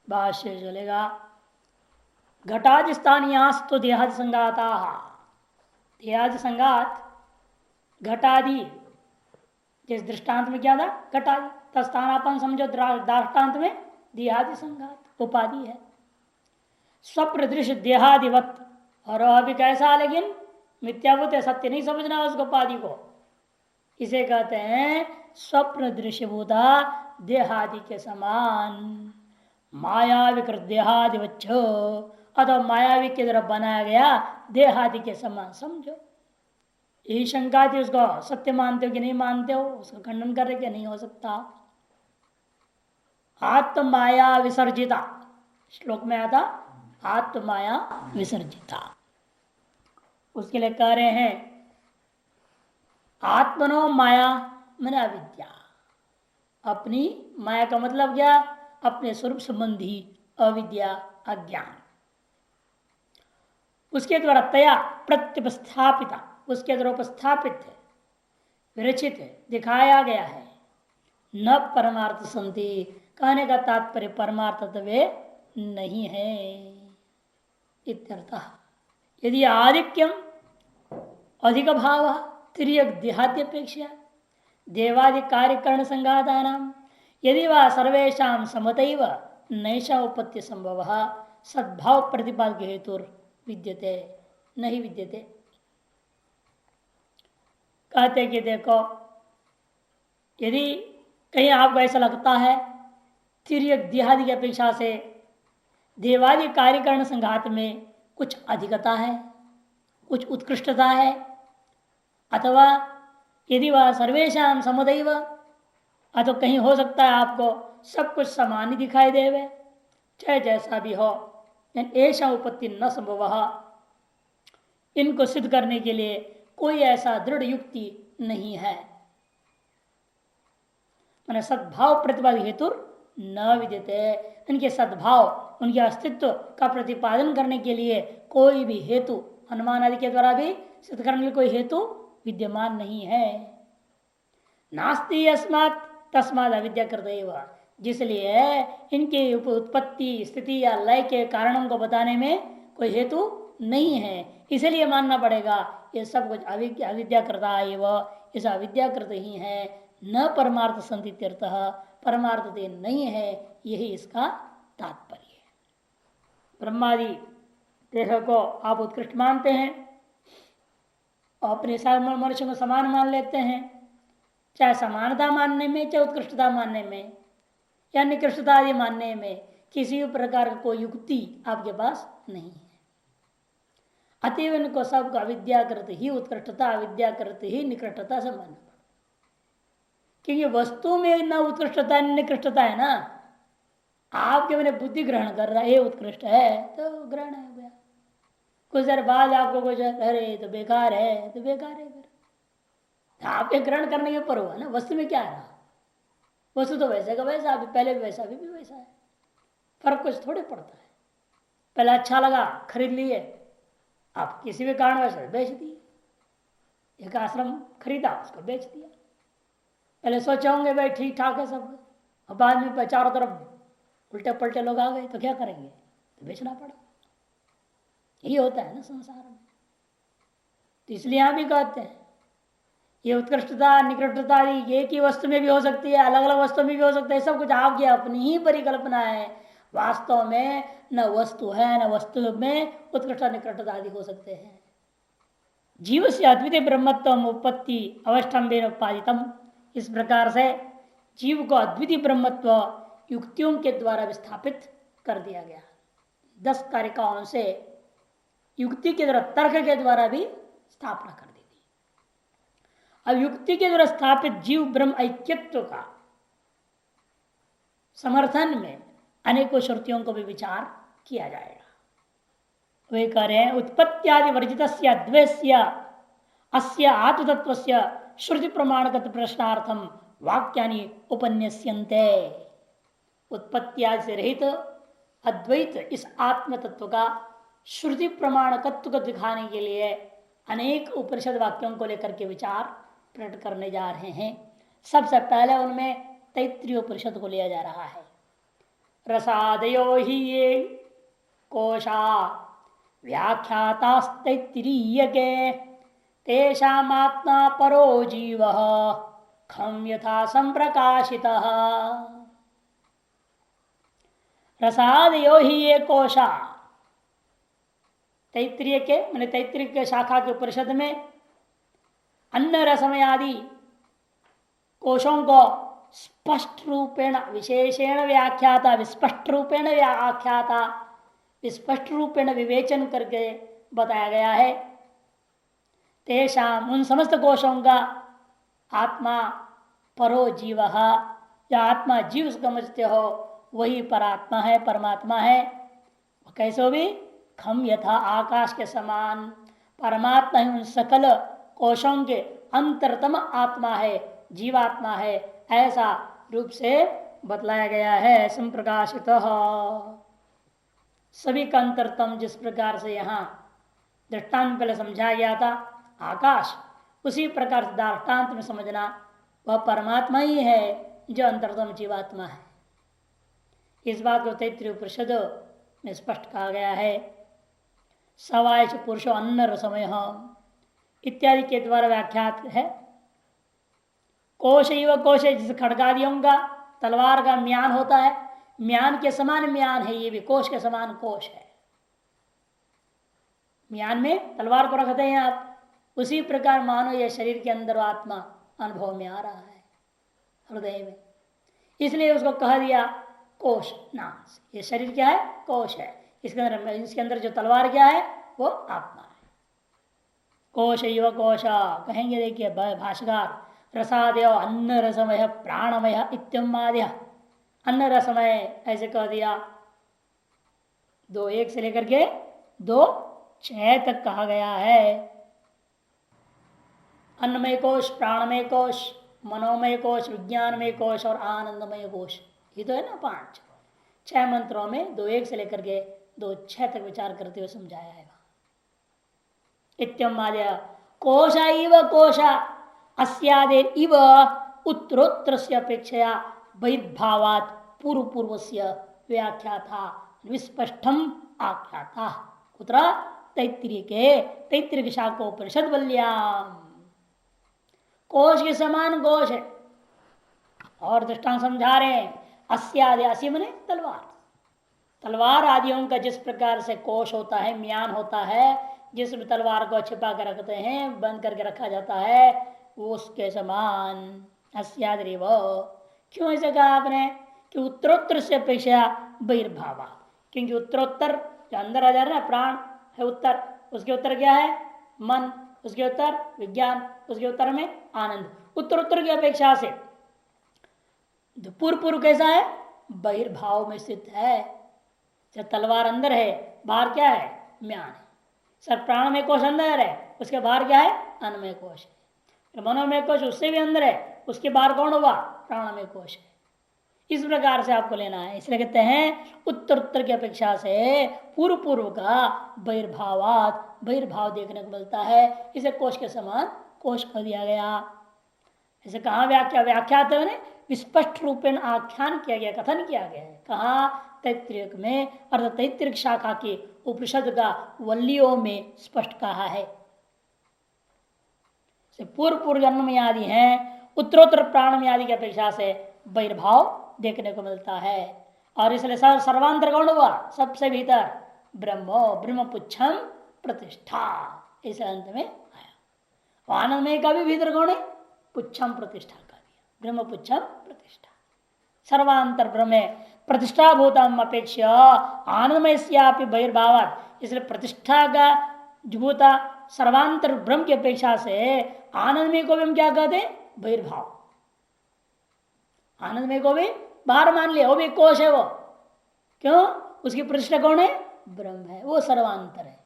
भाष्य चलेगा। घटादि स्थानीयास्तु देहादि संगाता। देहादि संगात घटादि, जिस दृष्टांत में क्या था घटादि, तस्थानापन समझो दृष्टांत में देहादि संगात उपाधि है। स्वप्न दृश्य देहादिवत, और अभी कैसा, लेकिन मिथ्याभूत है, सत्य नहीं समझना उसको उपाधि को। इसे कहते हैं स्वप्न दृश्यभूता देहादि के समान। माया विकृत देहादिवच्छ, अथवा मायावी की तरफ बनाया गया देहादि के समान समझो। यही शंका थी, उसको सत्य मानते हो कि नहीं मानते हो, उसका खंडन कर रहे कि नहीं हो सकता। आत्म माया विसर्जिता, श्लोक में आया था आत्म माया विसर्जिता। उसके लिए कह रहे हैं आत्मनो माया मैंने अविद्या। अपनी माया का मतलब क्या, अपने स्वरूप संबंधी अविद्या अज्ञान। उसके द्वारा तया प्रत्युपस्थापिता, उसके द्वारा उपस्थापित है, विरचित है, दिखाया गया है। न परमार्थ संति, कहने का तात्पर्य परमार्थ वे नहीं है इत्यर्थः। यदि आधिक्यम अधिक भाव तिर्यक देहाद्यपेक्षा देवादि कार्यकरण संघाता नाम, यदि वह सर्वेशा समतैव नैषा उपत्ति संभव सद्भाव प्रतिपादक हेतु विद्यते नहीं विद्यते। कहते कि देखो, यदि कहीं आपको ऐसा लगता है तिर्यक देहादि की अपेक्षा से देवादि कार्यकरण संघात में कुछ अधिकता है, कुछ उत्कृष्टता है, अथवा यदि वह सर्वेशा समुदैव, अथवा कहीं हो सकता है आपको सब कुछ समान ही दिखाई देवे, चाहे जैसा भी हो, ऐसा उपत्ति न संभव। इनको सिद्ध करने के लिए कोई ऐसा दृढ़ युक्ति नहीं है। मैंने सद्भाव प्रतिपादक हेतु न विद्यते, इनके सद्भाव, उनके अस्तित्व का प्रतिपादन करने के लिए कोई भी हेतु अनुमान आदि के द्वारा भी सिद्ध करने के लिए कोई हेतु विद्यमान नहीं है। नास्ति अस्मात् तस्माद अविद्याकृत, जिसलिए इनके उत्पत्ति स्थिति या लय के कारणों को बताने में कोई हेतु नहीं है, इसलिए मानना पड़ेगा ये सब कुछ अविद्याकृता एवं, इस अविद्याकृत ही है। न परमार्थ संतित्यर्थ, परमार्थ नहीं है, यही इसका तात्पर्य है। ब्रह्मादि देह को आप उत्कृष्ट मानते हैं और अपने सारे मनुष्य को समान मान लेते हैं, चाहे समानता मानने में, चाहे उत्कृष्टता मानने में, या निकृष्टता आदि मानने में किसी भी प्रकार का कोई युक्ति आपके पास नहीं है। अतएव इनको सबको अविद्याकृत ही उत्कृष्टता, अविद्याकृत ही निकृष्टता से मानना, क्योंकि वस्तु में न उत्कृष्टता न निकृष्टता है ना। आपके मैंने बुद्धि ग्रहण कर रहा है ये उत्कृष्ट है तो ग्रहण हो गया, कुछ देर बाद आपको कुछ अरे तो बेकार है तो बेकार है, फिर आपके ग्रहण करने के ऊपर हुआ ना। वस्तु में क्या है, वस्तु तो वैसे का वैसा, अभी पहले भी वैसा भी वैसा है, फर्क कुछ थोड़े पड़ता है। पहले अच्छा लगा खरीद लिए, आप किसी भी कारण वैसे बेच दिए। एक आश्रम खरीदा उसको बेच दिया, पहले सोचे होंगे भाई ठीक ठाक है सब, और बाद में चारों तरफ उल्टे पलटे लोग आ गए तो क्या करेंगे, तो बेचना पड़ा। यही होता है ना संसार में। तो इसलिए यहां भी कहते हैं ये उत्कृष्टता निकृष्टता एक ही वस्तु में भी हो सकती है, अलग अलग वस्तु में भी हो सकता है, सब कुछ आपकी अपनी ही परिकल्पना है। वास्तव में न वस्तु है न वस्तु में उत्कृष्टता निकृष्टता आदि हो सकते हैं। जीव से अद्वितीय ब्रह्मत्व उत्पत्ति अवष्टम्बेन उत्पादितम, इस प्रकार से जीव को अद्वितीय ब्रह्मत्व युक्तियों के द्वारा विस्थापित कर दिया गया। 10 कारिकाओं से युक्ति के द्वारा, तर्क के द्वारा भी स्थापना कर दी थी। अब युक्ति के द्वारा स्थापित जीव ब्रह्म ऐक्यत्व का समर्थन में अनेकों श्रुतियों को भी विचार किया जाएगा। वे कह रहे हैं उत्पत्त्यादि वर्जित अद्वैस्य अस्य आत्मतत्व श्रुति प्रमाणगत प्रश्नार्थम वाक्यानि उपन्यस्यन्ते। उत्पत्त्यादि से रहित अद्वैत इस आत्म तत्व का श्रुति प्रमाणकत्व को दिखाने के लिए अनेक उपनिषद वाक्यों को लेकर के विचार प्रकट करने जा रहे हैं। सबसे पहले उनमें तैत्तिरीय उपनिषद को लिया जा रहा है। रसादयो ही ये कोशा व्याख्यातास्तैत्तिरीय के तेषामात्मा परो जीव खम यथा संप्रकाशितः। रसादयो ही ये कोशा, तैत्तिरीय के मैंने तैत्तिरीय के शाखा के उपनिषद में अन्न रसमय आदि कोशों को स्पष्ट रूपेण विशेषेण व्याख्याता, विस्पष्ट रूपेण व्याख्याता, विस्पष्ट रूपेण विवेचन करके बताया गया है। तेषाम उन समस्त कोशों का आत्मा परो जीव, जो आत्मा जीव समझते हो वही परात्मा है, परमात्मा है। कैसो भी खम यथा आकाश के समान परमात्मा ही उन सकल कोशों के अंतरतम आत्मा है, जीवात्मा है, ऐसा रूप से बतलाया गया है। संप्रकाशित सभी का अंतरतम जिस प्रकार से यहाँ दृष्टांत पहले समझाया गया था आकाश, उसी प्रकार से दृष्टांत में समझना वह परमात्मा ही है जो अंतरतम जीवात्मा है। इस बात को तैत्तिरीय उपनिषद में स्पष्ट कहा गया है। सवायच पुरुषो अन्न रसमय इत्यादि के द्वारा व्याख्यात है। कोश इव कोश, जिस खड़गादियों का तलवार का म्यान होता है, म्यान के समान म्यान है, ये भी कोश के समान कोश है। म्यान में तलवार को रखते हैं आप, उसी प्रकार मानो यह शरीर के अंदर आत्मा अनुभव में आ रहा है हृदय में, इसलिए उसको कह दिया कोश नाम से। ये शरीर क्या है? कोश है। इसके अंदर जो तलवार क्या है? वो आत्मा है। कोश इव कोशा कहेंगे, देखिए भाष्यकार, रसादयो अन्न रसमय प्राणमय इत्यादि, अन्न रसमय ऐसे कह दिया। 2:1 से लेकर के 2:6 तक कहा गया है। अन्नमय कोश, प्राणमय कोश, मनोमय कोश, विज्ञानमय कोश और आनंदमय कोश, ये तो है ना 5। 6 मंत्रों में 2:1 से लेकर के 2:6 तक विचार करते हुए समझाया है। इत्यमाद्य कोशा इव कोशा अस्यादे इव उत्तरोत्तर से अपेक्षया बहिर्भावात् पूर्व पूर्व से व्याख्या था विस्पष्टम आख्या था। कुत्र? तैत्तिरीय शाखोपनिषद वल्याम। कोश के समान कोश है। और दृष्टांत समझा रहे हैं, अस्यादि, असी मने तलवार, तलवार आदियों का जिस प्रकार से कोश होता है, म्यान होता है, जिसमें तलवार को छिपा कर रखते हैं, बंद करके रखा जाता है, वो उसके समान अस्याद्रिव। क्यों ऐसा कहा आपने? कि उत्तरोत्तर से अपेक्षा बहिर्भाव, क्योंकि उत्तरोत्तर जो अंदर आ जा रहा है, प्राण है उत्तर, उसके उत्तर क्या है? मन, उसके उत्तर विज्ञान, उसके उत्तर में आनंद। उत्तरोत्तर की अपेक्षा से पूर्व पूर्व कैसा है? बहिर्भाव में स्थित है। जब तलवार अंदर है, बाहर क्या है? म्यान है। सर प्राण में कोश अंदर है, उसके बाहर क्या है? अन्नमय कोश है। मनोमय कोश उससे भी अंदर है, उसके बाहर कौन हुआ? प्राणमय कोश है। इस प्रकार से आपको लेना है। इसलिए कहते हैं उत्तर उत्तर की अपेक्षा से पूर्व पूर्व का बहिर्भावात, बहिर्भाव देखने को मिलता है। इसे कोश के समान कोश कर दिया गया। इसे कहाँ व्याख्यात है? विस्पष्ट रूपेण आख्यान किया गया, कथन किया गया है। कहाँ? तैत्तिरीय में, अर्थात तैत्तिरीय शाखा के उपनिषद का वल्लियों में स्पष्ट कहा है। पूर्व पूर्व जन्म में आदि हैं, उत्तरोत्तर प्राण में आदि की अपेक्षा से बहिर्भाव देखने को मिलता है। और इसलिए सर्वांतर कौन हुआ? सबसे भीतर ब्रह्मो, ब्रह्म पुच्छम प्रतिष्ठा, इस अंत में आया। आनंदमय का भी भीतर कौन है? पुच्छम प्रतिष्ठा का दिया, ब्रह्म पुच्छम प्रतिष्ठा। सर्वांतर ब्रह्म प्रतिष्ठा भूतम अपेक्षा आनंदमय से बहिर्भाव, इसलिए प्रतिष्ठा का भूता सर्वांतर ब्रह्म की अपेक्षा से आनंदमय को भी हम क्या कहते हैं? बहिर्भाव। आनंदमय को भी बाहर मान लिया, वो भी कोश है। वो क्यों? उसकी प्रतिष्ठा कौन है? ब्रह्म है, वो सर्वांतर है।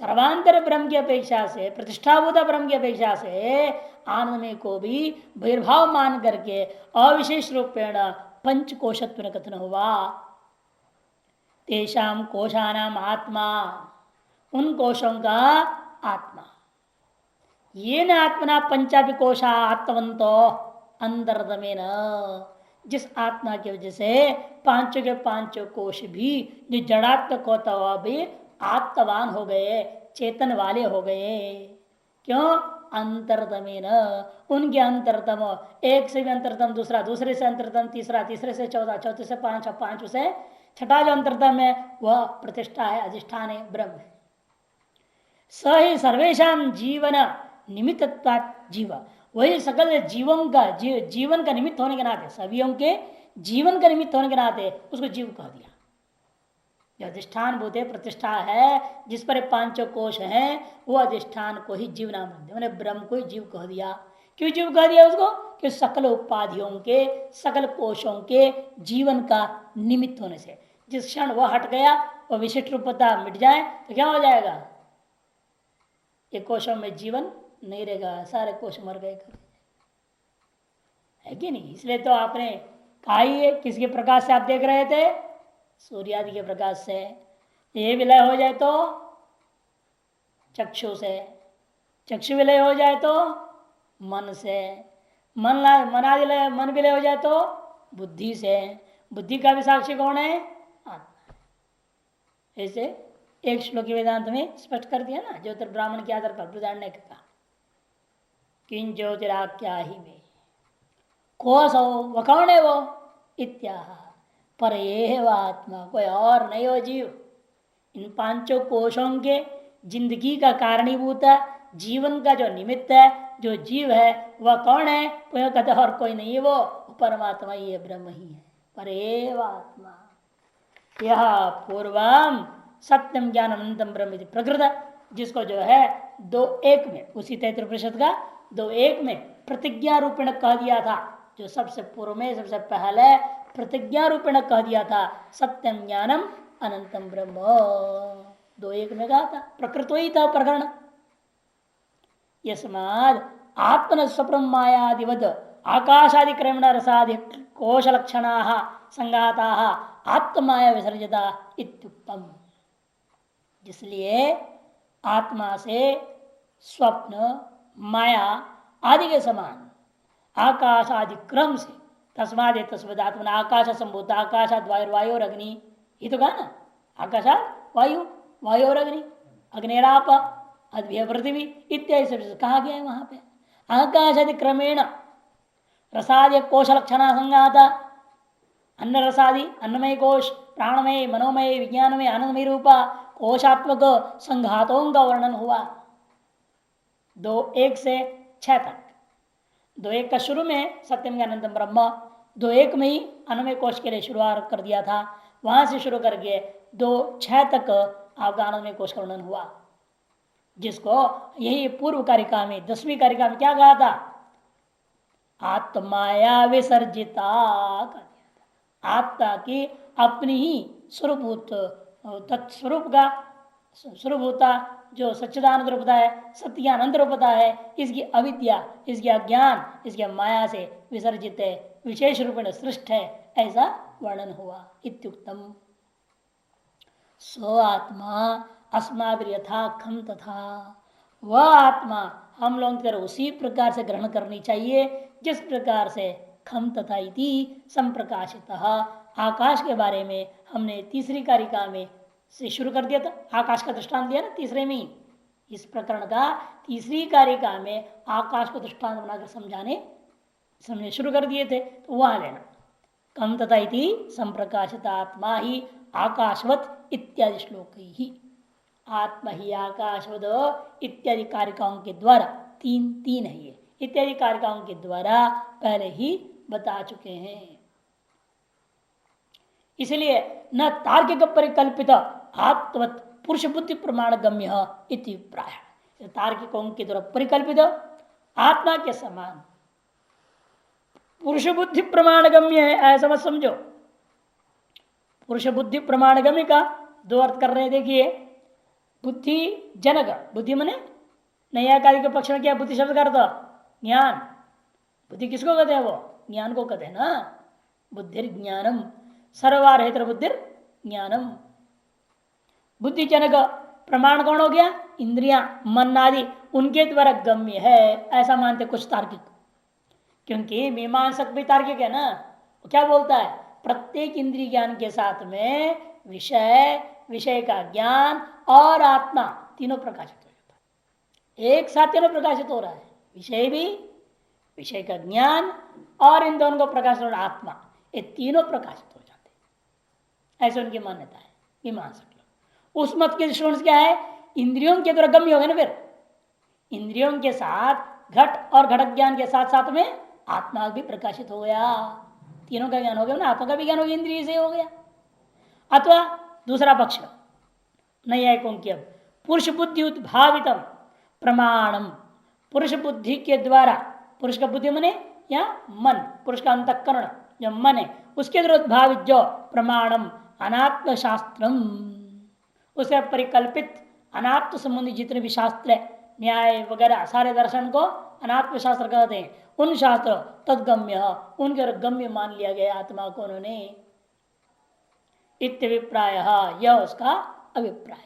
सर्वांतर ब्रह्म की अपेक्षा से, प्रतिष्ठाभूता ब्रह्म की अपेक्षा से आनंदमय को भी बहिर्भाव मान करके अविशेष रूपेण पंचकोशत्व कथन हुआ। तेषाम कोशानाम आत्मा, उन कोशों का आत्मा। ये न आत्मना पंचापि कोशा आत्मवंतो अंतरतमेन, जिस आत्मा की वजह से पांचों के पांचों कोश भी जो जड़ात्मक होता हुआ भी आत्मवान हो गए, चेतन वाले हो गए। क्यों? अंतरतमे न, उनके अंतरतम, एक से भी अंतरतम दूसरा, दूसरे से अंतरतम तीसरा, तीसरे से चौथा, चौथे से पांच, पांच से छठा जो अंतरतम है वह प्रतिष्ठा है, अधिष्ठान है, ब्रह्म है। स ही सर्वेशा जीवन निमित्त जीव, वही सकल जीवों का जीवन का निमित्त होने के नाते, सभी के जीवन का निमित्त होने के नाते उसको जीव कह दिया। जो अधिष्ठान भूत प्रतिष्ठा है, जिस पर पांचों कोश हैं, वो अधिष्ठान को ही जीव नाम रख दिया, ब्रह्म को ही जीव कह दिया। क्यों जीव कह दिया उसको? कि सकल उपाधियों के, सकल कोशों के जीवन का निमित्त होने से जिस क्षण वह हट गया, वह विशिष्ट रूपता मिट जाए तो क्या हो जाएगा? ये कोशों में जीवन नहीं रहेगा, सारे कोश मर गए, है कि नहीं? इसलिए तो आपने कहा ही है, किसके प्रकाश से आप देख रहे थे? सूर्य आदि के प्रकाश से। ये विलय हो जाए तो चक्षु से, चक्षु विलय हो जाए तो मन से, मन विलय हो जाए तो बुद्धि से, बुद्धि का भी साक्षी कौन है? आत्मा। ऐसे एक श्लोक वेदांत में स्पष्ट कर दिया ना, ज्योतिर ब्राह्मण के आधार पर बृहदारण्यक ने कहा, किन ज्योतिराख्या ही में कोस हो, वह कौन है वो? इत्याह पर ये आत्मा, कोई और नहीं हो जीव। इन पांचों कोशों के जिंदगी का कारणीभूत जीवन का जो निमित्त है, जो जीव है, वह कौन है? कोई कहते और कोई नहीं है, वो परमात्मा ही है, ब्रह्म ही है। पर एव आत्मा, यह पूर्वम सत्यम ज्ञान अनंतम ब्रह्म प्रकृत, जिसको जो है दो एक में, उसी 33% का दो एक में प्रतिज्ञा रूपेण कह दिया था, जो सबसे पूर्व में सबसे पहले प्रतिज्ञा रूपेण कह दिया था, सत्यम ज्ञानम अनंतम ब्रह्म, दो एक में कहा था, प्रकृत ही था प्रकरण। यस्माद् आत्मन स्वप्रम मायादिवद आकाशादि क्रमण रसादि कोश लक्षणा संगाता आत्माया विसर्जिता इत्युक्तम। इसलिए आत्मा से स्वप्न माया आदि के समान आकाश आदि क्रम से, तस्माद तस्मद आत्मना आकाश संभूत, आकाशाद वायु और अग्नि, ये तो कहा ना, आकाशाद वायु, वायु और अग्नि, अग्निराप अद्भ्य पृथ्वी इत्यादि सब कहा गया है वहां पे। आकाश आदि क्रमेण रसादि कोश लक्षण संगाता, अन्न रसादि अन्नमय कोश, प्राणमय, मनोमय, विज्ञानमय, आनंदमय रूपा कोशात्मक संघातों का वर्णन हुआ 2:1 से 6 तक। 2:1 का शुरू में सत्यम अनंतम ब्रह्म, 2:1 में ही अन्नमय कोश के लिए शुरुआत कर दिया था, वहां से शुरू करके 2:6 तक आपका आनंदमय कोश का वर्णन हुआ, जिसको यही पूर्व कारिका में 10वीं कारिका में क्या कहा था? आत्माया विसर्जिता कर दिया था। आत्मा की अपनी ही स्वरूपभूत तत्स्वरूप का स्वरूपभूता जो सच्चिदानंद रूपता है, सत्यानंद रूपता है, इसकी अविद्या, इसकी अज्ञान, इसके माया से विसर्जित है, विशेष रूप में सृष्ट है, ऐसा वर्णन हुआ। इत्युक्तम सो आत्मा अस्माभिर यथा खम तथा, वह आत्मा हम लोगों की तरह उसी प्रकार से ग्रहण करनी चाहिए जिस प्रकार से खम तथा इति संप्रकाशित, आकाश के बारे में हमने तीसरी कारिका में से शुरू कर दिया था, आकाश का दृष्टांत दिया ना तीसरे में ही। इस प्रकरण का तीसरी कारिका में आकाश को दृष्टांत बनाकर समझने शुरू कर दिए थे, तो वहां लेना कम तथा इति संप्रकाशित आत्मा ही आकाशवत इत्यादि श्लोक ही, आत्मा ही आकाशवत इत्यादि कारिकाओं के द्वारा, तीन है ये, इत्यादि कारिकाओं के द्वारा पहले ही बता चुके हैं। इसलिए न तार्किक परिकल्पित आत्मवत पुरुष बुद्धि प्रमाण गम्य इति प्राय, तार्किकों के द्वारा परिकल्पित आत्मा के समान पुरुष बुद्धि प्रमाण गम्य है, ऐसा मत समझो। पुरुष बुद्धि प्रमाण गम्य का दो अर्थ कर रहे हैं, देखिए बुद्धि जनक, बुद्धि मने नैयायिक के पक्ष में क्या बुद्धि शब्द का अर्थ? ज्ञान। बुद्धि किसको कहते हैं? वो ज्ञान को कहते हैं ना, बुद्धि ज्ञानम, सर्वारहेतर बुद्धि ज्ञानम। बुद्धि जनक प्रमाण कौन हो गया? इंद्रियां, मन आदि, उनके द्वारा गम्य है, ऐसा मानते कुछ तार्किक। क्योंकि मीमांसक भी तार्किक है ना, क्या बोलता है? प्रत्येक इंद्रिय ज्ञान के साथ में विषय, विषय का ज्ञान और आत्मा तीनों प्रकाशित हो जाता है। एक साथ तीनों प्रकाशित हो रहा है, विषय भी, विषय का ज्ञान और इन दोनों को प्रकाशित हो आत्मा, ये तीनों प्रकाशित हो जाते हैं। ऐसे उनकी मान्यता है मीमांसक लोग। उस मत के दृष्टिकोण से क्या है? इंद्रियों के द्वारा गम्य हो गया ना, फिर इंद्रियों के साथ घट और घटक ज्ञान के साथ साथ में आत्मा भी प्रकाशित हो गया, तीनों का ज्ञान हो गया ना, आत्मा का भी ज्ञान हो गया, इंद्रिय से हो गया। अथवा दूसरा पक्ष नहीं है कौन की, अब पुरुष बुद्धि उद्भावित प्रमाणम, पुरुष बुद्धि के द्वारा, पुरुष का बुद्धि मने या मन, पुरुष का अंतःकरण जो मन है उसके द्वारा उद्भावित जो प्रमाणम अनात्म शास्त्रम, उसे परिकल्पित अनात्म संबंधी जितने भी शास्त्र है, न्याय वगैरह सारे दर्शन को अनात्म शास्त्र कहते हैं। उन शास्त्र तदगम्य, उनके गम्य मान लिया गया आत्मा को उन्होंने। इत्यभिप्राय, यह उसका अभिप्राय है।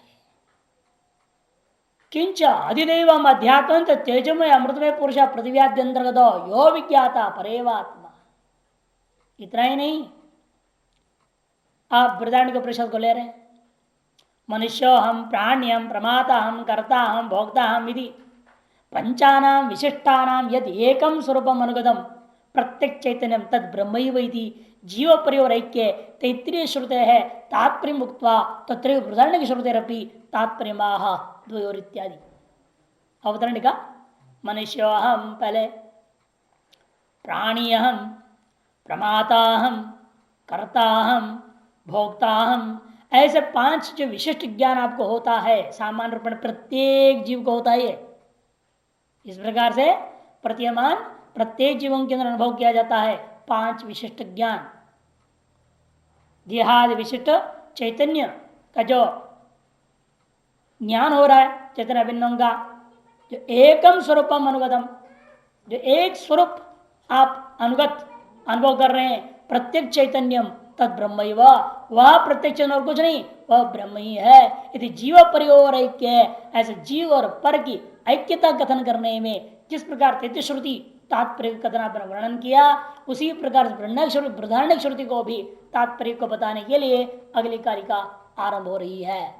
किंच अधिदेव अध्यात्म तेजमय अमृतमय पुरुष पृथ्व्याद्यंतर्गत यो विज्ञाता परेवात्मा। इतना ही नहीं, आप बृहदारण्यक उपनिषद को ले रहे हैं, मनुष्यो हम, प्राण्यम, प्रमाता हम, कर्ता हम, भोक्ता हम इति पंचानाम विशिष्टानाम यद एकम स्वरूपम अनुगतम प्रत्येक चैतन्यम तद ब्रह्मैव इति जीव परिवर ऐक्य तैत्रीय श्रुते है तात्पर्य मुक्त्वा तत्रैव बृहदारण्यक श्रुतेरपि तात्पर्यमाह द्वयोर इत्यादि। अवतरण का मनुष्यो हम पहले, प्राणी हम, प्रमाता हम, कर्ता हम, भोक्ता हम, ऐसे पांच जो विशिष्ट ज्ञान आपको होता है सामान्य रूप में प्रत्येक जीव को होता है। इस प्रकार से प्रतीयमान प्रत्येक जीवों के अंदर अनुभव किया जाता है पांच विशिष्ट ज्ञान। देहादि विशिष्ट चैतन्य का जो ज्ञान हो रहा है, चैतन्य भिन्नों का जो एकम स्वरूपम अनुगतम, जो एक स्वरूप आप अनुगत अनुभव कर रहे हैं, प्रत्येक चैतन्यम तद ब्रह्म, वह प्रत्येक चैतन्य और कुछ नहीं, वह ब्रह्म ही है। यदि जीव परियोर ऐक्य है, ऐसे जीव और पर की ऐक्यता कथन करने में जिस प्रकार तैत्रीय श्रुति तात्पर्य कथन पर वर्णन किया, उसी प्रकार बृहदारण्यक श्रुति को भी तात्पर्य को बताने के लिए अगली कारिका आरंभ हो रही है।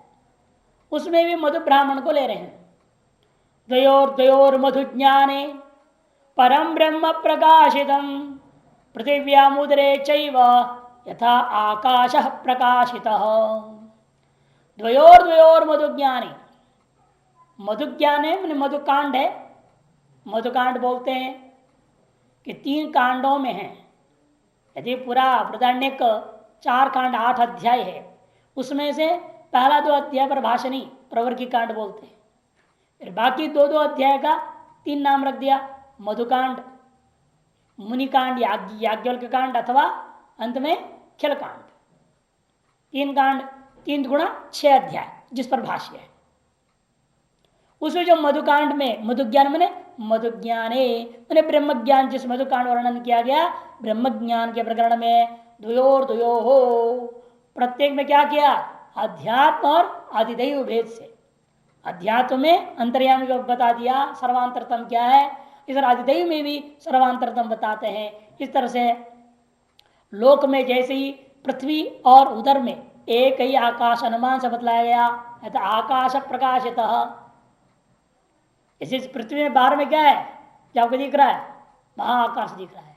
उसमें भी मधु ब्राह्मण को ले रहे हैं। द्वयोर द्वयोर मधु ज्ञाने परम ब्रह्म प्रकाशितम पृथिव्यामुदरे चैव यथा आकाश प्रकाशितः। द्वयोर द्वयोर मधु ज्ञाने, मधु ज्ञान है मधुकांड है, मधुकांड बोलते हैं कि 3 कांडों में है। यदि पूरा बृहदारण्यक 4 कांड 8 अध्याय है, उसमें से पहला 2 अध्याय पर भाषणी प्रवर की कांड बोलते हैं, फिर बाकी 2 अध्याय का 3 नाम रख दिया, मधुकांड, मुनिकांड, याज्ञवल्क्य कांड अथवा अंत में खिलकांड। 3 कांड, 3 गुणा 6 अध्याय जिस पर भाष्य है। उसमें जो मधुकांड में मधु ज्ञान मैंने मधु ज्ञाने मैंने ब्रह्म ज्ञान, जिस मधुकांड वर्णन किया गया ब्रह्म ज्ञान के प्रकरण में द्वयोर द्वयो हो, प्रत्येक में क्या किया, अध्यात्म और आदिदैव भेद से। अध्यात्म में अंतर्यामी को बता दिया सर्वांतरतम क्या है, इस आदिदैव में भी सर्वांतरतम बताते हैं। इस तरह से लोक में जैसे ही पृथ्वी और उदर में एक ही आकाश अनुमान से बतलाया गया, आकाश प्रकाशित। इसी पृथ्वी में बाहर में क्या है जो आपको दिख रहा है, महाआकाश दिख रहा है।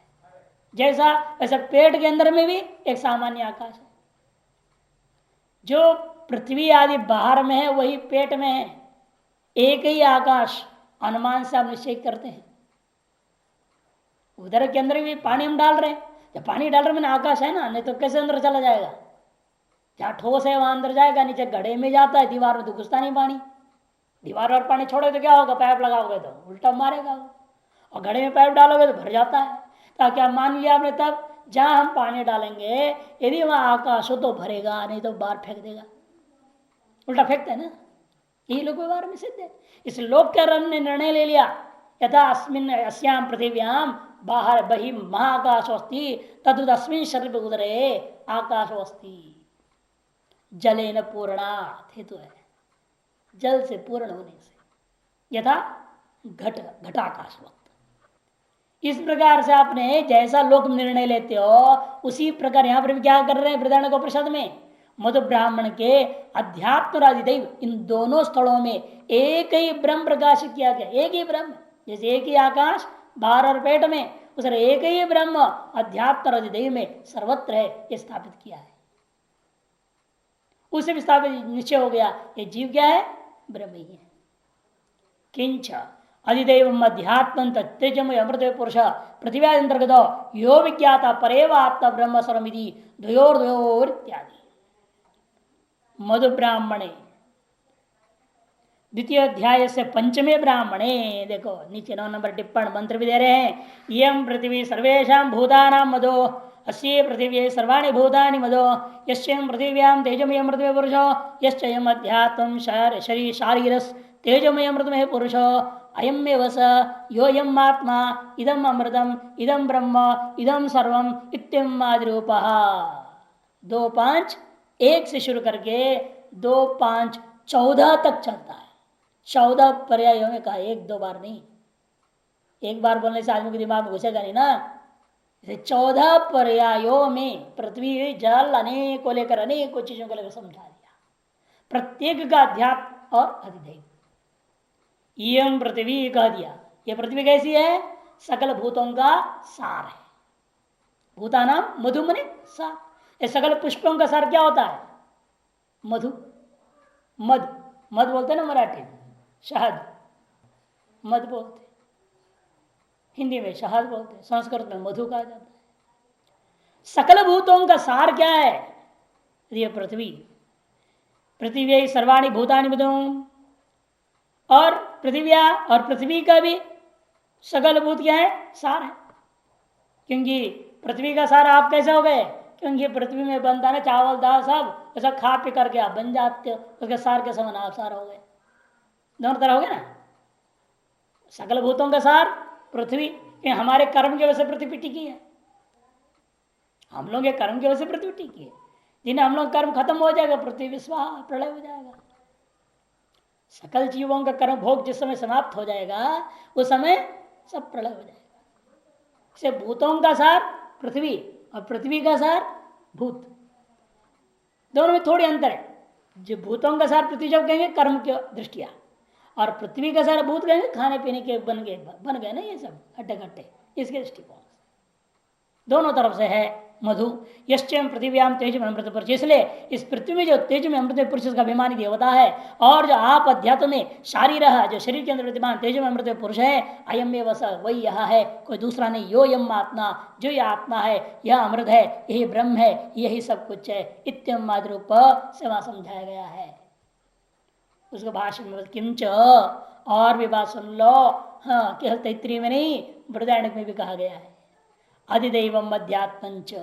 जैसा वैसे पेट के अंदर में भी एक सामान्य आकाश है। जो पृथ्वी आदि बाहर में है वही पेट में है, एक ही आकाश अनुमान से आप निश्चय करते हैं। उधर के अंदर भी पानी हम डाल रहे हैं, जब पानी डाल रहे हैं आकाश है ना, नहीं तो कैसे अंदर चला जाएगा। जहाँ ठोस है वहां अंदर जाएगा, नीचे गड्ढे में जाता है, दीवार में तो घुसता नहीं पानी। दीवार और पानी छोड़ोगे तो क्या होगा, पाइप लगाओगे तो उल्टा मारेगा वो, और घड़े में पाइप डालोगे तो भर जाता है। ताकि आप मान लिया आपने, तब जहां हम पानी डालेंगे यदि वहां आकाश हो तो भरेगा, नहीं तो बाहर फेंक देगा, उल्टा फेंकता है ना। यही लोग व्यवहार में सिद्ध है। इस लोक के रन ने निर्णय ले लिया, यथा अस्मिन अस्याम पृथिव्याम बाहर बहि महाकाश अस्ति तद्वत् अस्मिन शरीर उदरे आकाश अस्ति जले न पूर्णा, हेतु है जल से पूर्ण होने से, यथा घट घटाकाश वक्त। इस प्रकार से आपने जैसा लोक निर्णय लेते हो उसी प्रकार यहां पर भी क्या कर रहे हैं बृहदारण्यक उपनिषद में मधु ब्राह्मण के अध्यात्म और अधिदैव इन दोनों स्थलों में एक ही ब्रह्म प्रकाशित किया गया। एक ही ब्रह्म, जैसे एक ही आकाश बाहर और पेट में, उस एक ही ब्रह्म अध्यात्म और अधिदैव में सर्वत्र है, ये स्थापित किया है। उसे भी स्थापित निश्चय हो गया ये जीव क्या है, ब्रह्म ही है। किंच अधिदैव अध्यात्म तेजमय अमृत पुरुष पृथ्वी अंतर्गत यो विज्ञाता परेव आत्मा ब्रह्म सर्वमिति द्वयोर इत्यादि। मधु ब्राह्मणे द्वितीय अध्याय से पंचमे ब्राह्मणे, देखो नीचे 9 नंबर टिप्पण मंत्र भी दे रहे हैं। यम पृथ्वी सर्वेषां भूतानां मदो अस्ये पृथिव्यै सर्वाणि भूतानि मदो यस्यं पृथिव्यां तेजमय अमृतमय पुरुषो यश्चयम् अध्यात्मं शरीर शारीरस् तेजमय अमृतमय पुरुषो अयमेव स योऽयम् आत्मा इदम् अमृतम् इदं ब्रह्म इदं सर्वम् इत्यम् आदिरूपः। 2 5 1 से शुरू करके 2 5 14 तक चलता है। 14 पर्यायों में कहा, 1-2 बार नहीं। एक बार बोलने से आदमी के दिमाग में घुसेगा नहीं ना। इसे 14 पर्यायों में पृथ्वी जल अनेक को लेकर अनेक चीजों को लेकर समझा दिया, प्रत्येक का अध्यात्म और अधिदैव। यम पृथ्वी कह दिया, यह पृथ्वी कैसी है, सकल भूतों का सार है। भूतानाम मधु मने सार, ये सकल पुष्पों का सार क्या होता है, मधु। मध मध बोलते ना मराठी में, शहद मध बोलते, हिंदी में शहद बोलते, संस्कृत में मधु कहा जाता है। सकल भूतों का सार क्या है, ये पृथ्वी। पृथ्वी सर्वाणि भूतानि मधु, और पृथ्व्या और पृथ्वी का भी सकल भूत क्या है, सार है। क्योंकि पृथ्वी का सार आप कैसे हो गए, क्योंकि पृथ्वी में बनता है चावल दाल सब, ऐसा खा पी करके आप बन जाते हो, उसके सार के समान आप सार हो गए। दोनों तरह हो गए ना। सकल भूतों का सार पृथ्वी, हमारे कर्म की वजह से पृथ्वी टिकी है। हम लोग के कर्म की वजह से पृथ्वी टिकी है। जिन्हें हम लोग कर्म खत्म हो जाएगा पृथ्वी विस्वाह प्रलय हो जाएगा। सकल जीवों का कर्म भोग जिस समय समाप्त हो जाएगा उस समय सब प्रलय हो जाएगा। से भूतों का सार पृथ्वी और पृथ्वी का सार भूत, दोनों में थोड़ी अंतर है। जो भूतों का सार पृथ्वी जब कहेंगे कर्म की दृष्टिया, और पृथ्वी का सार भूत कहेंगे खाने पीने के बन गए ना ये सब हट्टे घट्टे, इसके दृष्टिकोण दोनों तरफ से है मधु। यश्चयं पृथ्व्याम तेज में अमृत पुरुष, इसलिए इस पृथ्वी में जो तेज में अमृत पुरुष का अभिमानी देवता है, और जो आप अध्यात्म में शारीर जो शरीर के अंदर विद्यमान तेज में अमृत पुरुष है, अयम में वस वही यह है, कोई दूसरा नहीं। यो यम आत्मा, जो यह आत्मा है, यह अमृत है, यही ब्रह्म है, यही सब कुछ है। इत्यम आदिरूप से वहां समझाया गया है। उसको भाषण में किंच और भी बात सुन लो, हाँ केवल तैत्रीय में नहीं बृहदारण्यक में भी कहा गया है। अधिदैव अध्यात्मंच,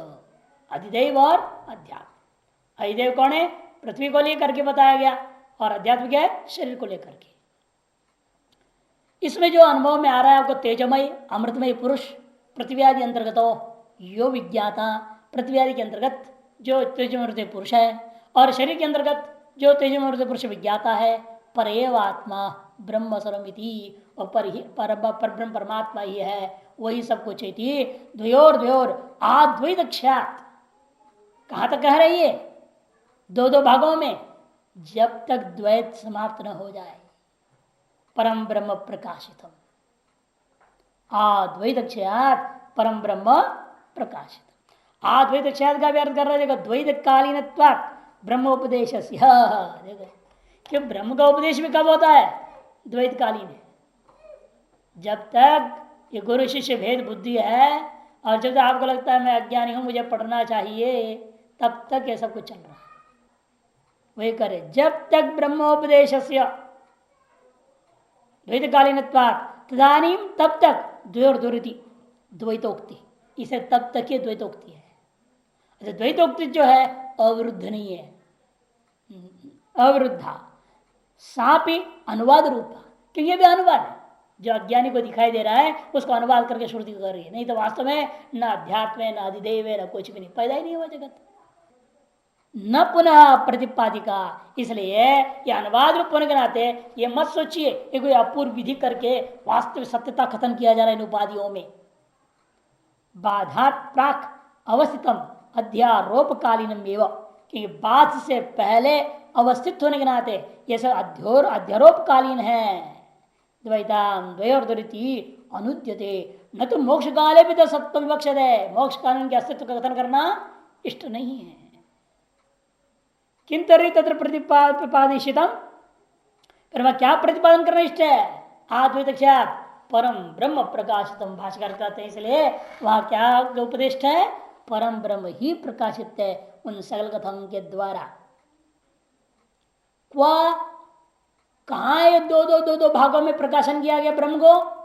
अधिदैव और अध्यात्म। अधिदैव कौन है, पृथ्वी को लेकर के बताया गया, और अध्यात्म क्या है, शरीर को लेकर के। इसमें जो अनुभव में आ रहा है आपको तेजमय अमृतमय पुरुष पृथ्वी आदि अंतर्गत हो, यो विज्ञाता पृथ्वी आदि के अंतर्गत जो तेजमय पुरुष है, और शरीर के अंतर्गत जो तेजमय पुरुष विज्ञाता है, परेव आत्मा ब्रह्म सर्वमिति, और पर ब्रह्म परमात्मा ही है, वही सब कुछ है। द्वयोर आद्वैत ख्यात, कहां तक कह रही है, 2 भागों में, जब तक द्वैत समाप्त न हो जाए। परम ब्रह्म प्रकाशितम, अद्वैत ख्यात परम ब्रह्म प्रकाशित। अद्वैत ख्यात का भी अर्थ कर रहा है, देखो द्वैत कालीन ब्रह्मोपदेश। देखो कि ब्रह्म का उपदेश भी कब होता है, द्वैत कालीन है। जब तक ये गुरु शिष्य भेद बुद्धि है, और जब तक आपको लगता है मैं अज्ञानी हूं मुझे पढ़ना चाहिए, तब तक ये सब कुछ चल रहा है। वही करे जब तक ब्रह्मोपदेश द्वैतकालीन तदानी, तब तक द्वयोर्द्वैती द्वैतोक्ति, इसे तब तक ये द्वैतोक्ति है। द्वैतोक्ति जो है अवरुद्ध नहीं है, अवरुद्धा सापी अनुवाद रूपा, क्योंकि ये भी अनुवाद है। जो अज्ञानी को दिखाई दे रहा है उसको अनुवाद करके श्रुति कर रही है, नहीं तो वास्तव में न अध्यात्म है, न अधिदेव है, न कुछ भी नहीं, पैदा ही नहीं हुआ जगत, न पुनः प्रतिपादिका। इसलिए ये अनुवाद रूप होने के नाते ये मत सोचिए ये कोई अपूर्व विधि करके वास्तविक सत्यता कथन किया जा रहा है इन उपाधियों में। बाधात प्राक अवस्थितम अध्यारोपकालीनम एवं, क्योंकि बाध से पहले अवस्थित होने के नाते ये सब अध्यारोपकालीन है। द्वैताम द्वयोर्दरिति अनुद्यते न तो मोक्ष काले भी तो सत्व विवक्षित है, मोक्ष काल के अस्तित्व का कथन करना इष्ट नहीं है। किंतरी तत्र प्रतिपादिशितम, फिर वह क्या प्रतिपादन करना इष्ट है? आद्वैत परम ब्रह्म प्रकाशितम, भाष्यकार कहते हैं, इसलिए वहां क्या उपदेश है? परम ब्रह्म ही प्रकाशित है उन सकल कथन के द्वारा। वह कहा है दो भागों में प्रकाशन किया गया ब्रह्म को?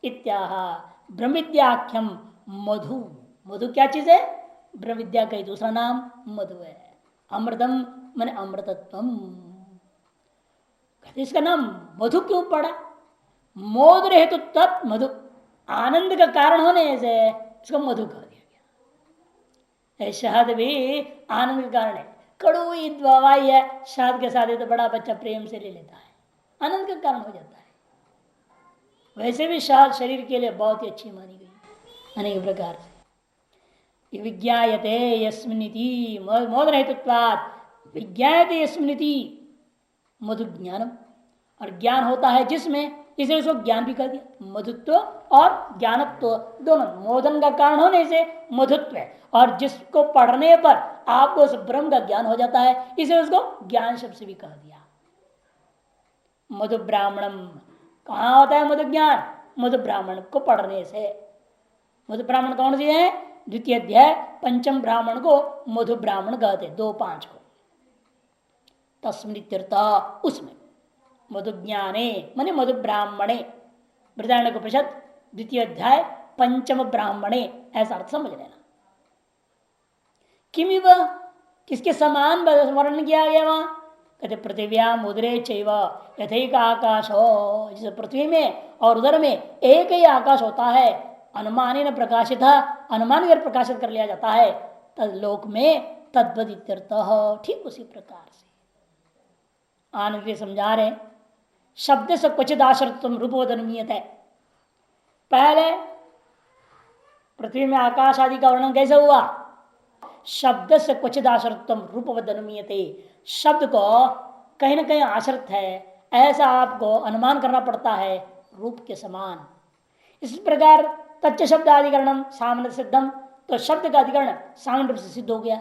इत्याह ब्रह्म विद्याख्यम मधु, मधु क्या चीज है? ब्रह्म विद्या का दूसरा नाम मधु है। अमृतम मन अमृतत्वम, इसका नाम मधु क्यों पड़ा? मोद हेतु तत् मधु, आनंद का कारण होने से इसको मधु कहा गया। शहद भी आनंद का कारण है, कड़वी दवाई है, शहद के साथ तो बड़ा बच्चा प्रेम से ले लेता है, आनंद का कारण हो जाता है। वैसे भी शहद शरीर के लिए बहुत ही अच्छी मानी गई अनेक प्रकार से। विज्ञायते यस्मिनिति मोद हेतुत्वात्, विज्ञायते यस्मिनिति मधु ज्ञानम, और ज्ञान होता है जिसमें, इसे उसको ज्ञान भी कर दिया। मधुत्व और ज्ञानत्व दोनों, मोदन का कारण होने से मधुत्व है, और जिसको पढ़ने पर आपको उस ब्रह्म का ज्ञान हो जाता है, इसे उसको ज्ञान शब्द से भी कह दिया। मधु ब्राह्मणम, कहाँ होता है मधु ज्ञान? मधु ब्राह्मण को पढ़ने से। मधु ब्राह्मण कौन सी है? द्वितीय अध्याय पंचम ब्राह्मण को मधु ब्राह्मण कहते, 2-5 को। तस्मिन् उसमें मधु ज्ञाने माने मधु ब्राह्मणे, बृहदारण्यकोपनिषद द्वितीय अध्याय पंचम ब्राह्मणे, ऐसा अर्थ समझ लेना। किमिव, किसके समान वर्णन किया गया वहां? कहते पृथिव्या उदरे चैव यथैक आकाश हो, जैसे पृथ्वी में और उदर में एक ही आकाश होता है, अनुमान न प्रकाशित, अनुमान कर प्रकाशित कर लिया जाता है, तदलोक में तद्वदित्यर्थ, ठीक उसी प्रकार से आनंद के समझा रहे। शब्द से क्वचित आश्रितम रूपवदनुमीयत है। पहले पृथ्वी में आकाश आदि का वर्णन कैसे हुआ? शब्द से क्वचित आश्रितम रूपवदनुमीयते, शब्द को कहीं ना कहीं आश्रित है ऐसा आपको अनुमान करना पड़ता है रूप के समान। इस प्रकार तच्च शब्द अधिकरणम सामान्य सिद्धम, तो शब्द का अधिकरण सामान्य रूप से सिद्ध हो गया,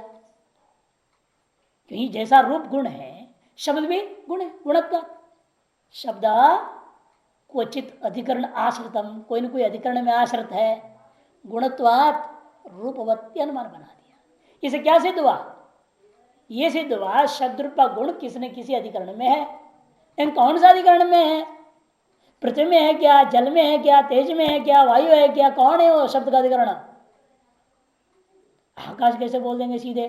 क्योंकि जैसा रूप गुण है शब्द भी गुण है, गुणत्व। शब्द क्वचित अधिकरण आश्रितम, कोई न कोई अधिकरण में आश्रित है, गुणत्वात् रूपवत्ती अनुमान बना दिया। इसे क्या सिद्ध हुआ? ये सिद्ध हुआ शब्द रूप का गुण किसी न किसी अधिकरण में है। इन कौन सा अधिकरण में है? पृथ्वी में है क्या, जल में है क्या, तेज में है क्या, वायु है क्या, कौन है वो शब्द का अधिकरण? आकाश कैसे बोल देंगे सीधे?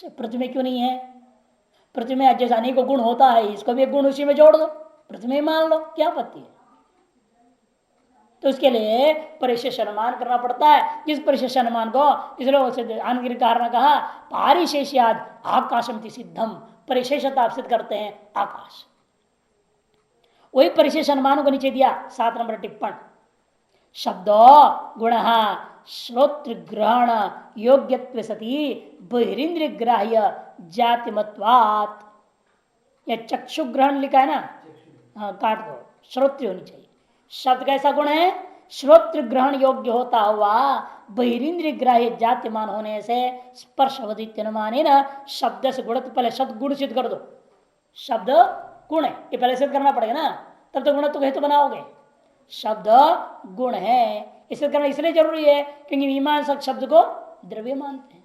पृथ्वी में क्यों नहीं है? पृथ्वी में जैसा अनेक गुण होता है, इसको भी एक गुण उसी में जोड़ दो, पृथ्वी में मान लो, क्या आपत्ति है? तो उसके लिए परिशेष अनुमान करना पड़ता है। जिस परिशेष अनुमान को इसलिए आनंद कारण कहा पारिशेष्याद आकाशम सिद्धम, परिशेषता सिद्ध करते हैं आकाश। वही परिशेष अनुमान को नीचे दिया 7 नंबर टिप्पण। शब्दो गुण श्रोत्र ग्रहण योग्यत्व सती बहिरीन्द्रिय ग्राह्य जाति मत्वात्, या चक्षु ग्रहण लिखा है ना, हाँ काट दो, श्रोत्र होनी चाहिए। शब्द कैसा गुण है? श्रोत्र ग्रहण योग्य होता हुआ बहिरीन्द्रिय ग्राह्य जातिमान होने से स्पर्शवदित्यनुमानेन शब्द से गुण, पहले शब्द गुण सिद्ध कर दो। शब्द गुण है ये पहले सिद्ध करना पड़ेगा ना, तब तो गुणत्व हेतु बनाओगे। शब्द गुण है इसे करना इसलिए जरूरी है क्योंकि मीमांसक शब्द को द्रव्य मानते हैं।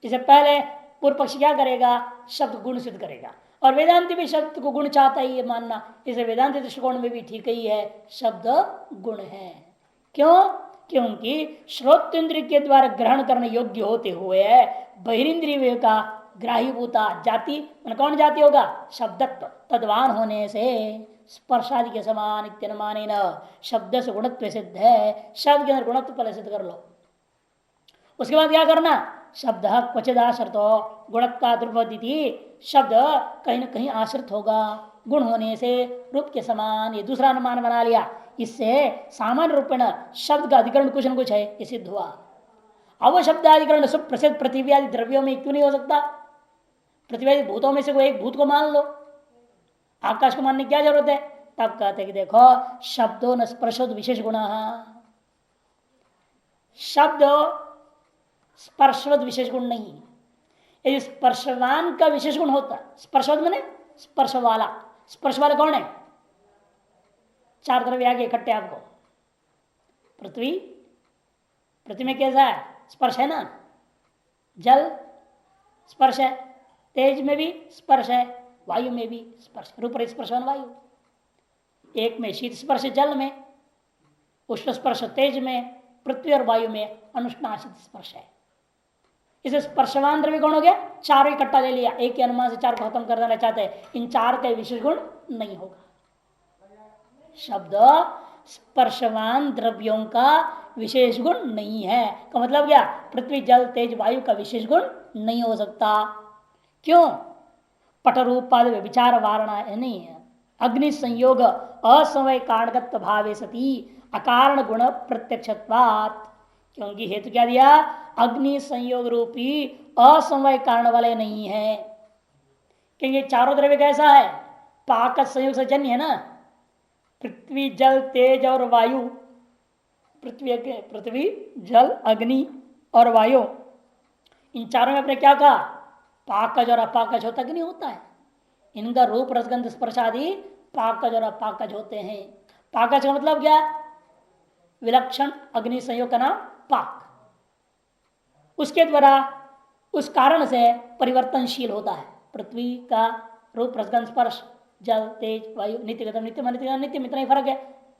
इससे पहले पूर्व पक्ष क्या करेगा? शब्द गुण सिद्ध करेगा, और वेदांति भी शब्द को गुण चाहता ही है मानना, इसे वेदांति दृष्टिकोण में भी ठीक ही है, शब्द गुण है। क्यों? क्योंकि श्रोतेंद्रिय के द्वारा ग्रहण करने योग्य होते हुए बहिरीन्द्रिय का ग्राह्यभूता जाति, कौन जाति होगा? शब्दत्व तद्वान होने से स्पर्शादि के समान इत्यनुमाने न शब्द से गुणत्व सिद्ध है। शब्द के अंदर गुणत्व पहले सिद्ध कर लो, उसके बाद क्या करना? शब्द क्वचित आश्रित गुणत्वाद्रुपदिति, शब्द कहीं न कहीं आश्रित होगा, गुण होने से रूप के समान, ये दूसरा अनुमान बना लिया। इससे सामान्य रूपेण शब्द का अधिकरण कुछ न कुछ है, ये सिद्ध हुआ। अब शब्दाधिकरण सुप्रसिद्ध पृथ्वी आदि द्रव्यों में क्यों नहीं हो सकता? पृथ्वी आदि भूतों में से कोई एक भूत को मान लो, आकाश को मानने की क्या जरूरत है? तब कहते कि देखो शब्दों न स्पर्शोद विशेष गुण, शब्द स्पर्शवद विशेष गुण नहीं है। यदि स्पर्शवान का विशेष गुण होता, स्पर्शवद मैंने स्पर्श वाला, स्पर्श वाला कौन है? चार तरफ आगे इकट्ठे आपको। पृथ्वी, पृथ्वी में कैसा है? स्पर्श है ना, जल स्पर्श है, तेज में भी स्पर्श है, वायु में भी स्पर्श, रूप स्पर्शवान वायु। एक में शीत स्पर्श जल में, उष्ण स्पर्श तेज में, पृथ्वी और वायु में अनुष्णाशित स्पर्श है। इसे स्पर्शवान द्रव्य कौन हो गया? चारों इकट्ठा ले लिया, एक के अनुमान से चार को खत्म कर देना चाहते हैं। इन चार का विशेष गुण नहीं होगा। शब्द स्पर्शवान द्रव्यों का विशेष गुण नहीं है का मतलब क्या? पृथ्वी जल तेज वायु का विशेष गुण नहीं हो सकता। क्यों? पटरूपाद विचार वारणा नहीं है। अग्नि संयोग असमय कारणगत भावे सती अकारण गुण प्रत्यक्षत्वात्। क्योंकि हेतु क्या दिया? अग्नि संयोग रूपी असमय कारण वाले नहीं है। क्योंकि चारों द्रव्य कैसा है? पाक संयोग से जन्य है ना, पृथ्वी जल तेज और वायु। पृथ्वी जल अग्नि और वायु, इन चारों में अपने क्या कहा? पाकज और अपाकज होता कि नहीं होता है? इनका रूप रसगंध स्पर्श आदि पाकज और अपाकज होते हैं। पाकज का मतलब क्या? विलक्षण अग्नि संयोग का नाम पाक। उसके द्वारा उस कारण से परिवर्तनशील होता है। पृथ्वी का रूप रसगंध स्पर्श, जल तेज वायु, नित्यगतम नित्य नित्य में इतना ही फर्क है